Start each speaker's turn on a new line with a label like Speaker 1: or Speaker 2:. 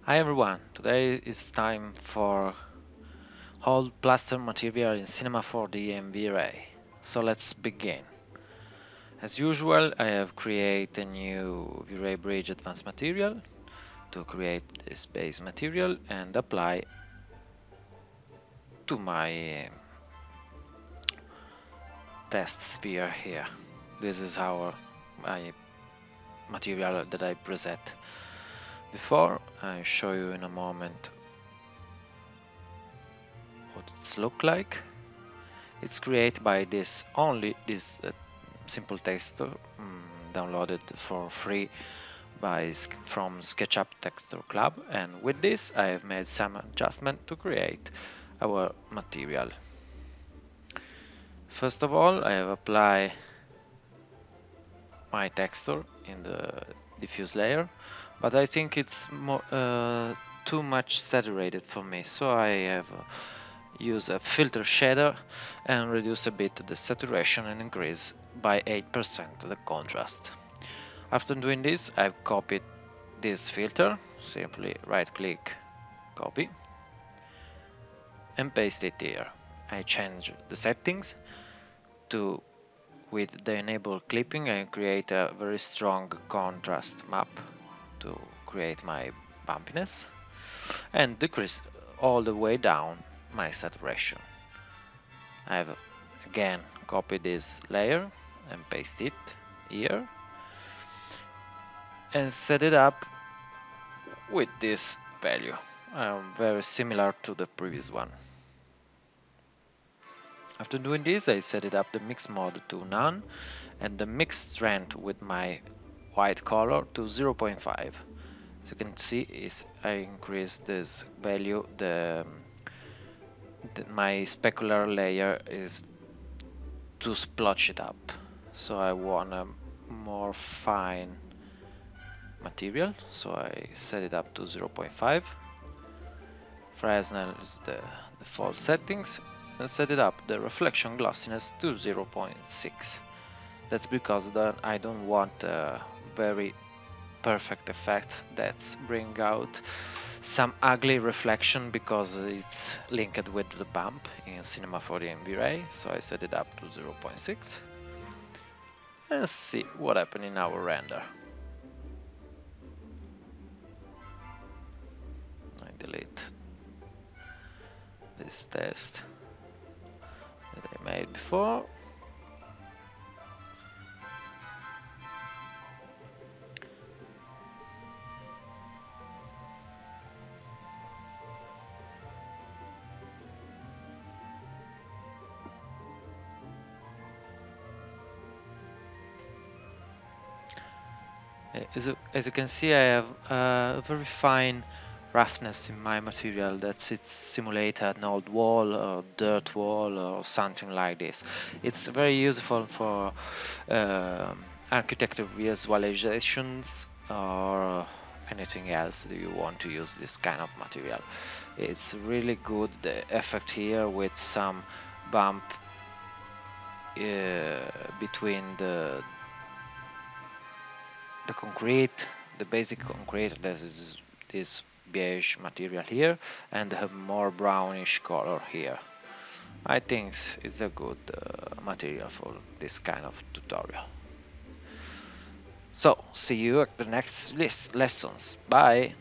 Speaker 1: Hi everyone, today is time for Old Plaster Material in Cinema4d and Vray. So let's begin. As usual, I have created a new Vray Bridge Advanced Material to create this base material and apply to my test sphere here. This is my material that I preset before. I'll show you in a moment what it's look like. It's created by this simple texture downloaded for free from SketchUp Texture Club, and with this I have made some adjustment to create our material. First of all, I have applied my texture in the diffuse layer, but I think it's too much saturated for me, so I have use a filter shader and reduce a bit the saturation and increase by 8% the contrast. After doing this, I've copied this filter, simply right click, copy, and paste it here. I change the settings to, with the enable clipping, I create a very strong contrast map to create my bumpiness and decrease all the way down my saturation. I have again copied this layer and paste it here and set it up with this value, very similar to the previous one. After doing this, I set it up the mix mode to none and the mix strength with my white color to 0.5. As you can see, I increase this value, my specular layer is to splotch it up, so I want a more fine material, so I set it up to 0.5. Fresnel is the default settings, and set it up the reflection glossiness to 0.6. That's because I don't want a very perfect effect that bring out some ugly reflection because it's linked with the bump in Cinema4d and Vray, so I set it up to 0.6 and see what happened in our render. I delete this test that I made before. As you can see, I have a very fine roughness in my material that it's simulate an old wall or dirt wall or something like this. It's very useful for architecture visualizations or anything else that you want to use this kind of material. It's really good, the effect here with some bump between the concrete, the basic concrete, this is this beige material here, and have more brownish color here. I think it's a good material for this kind of tutorial. So, see you at the next lessons. Bye!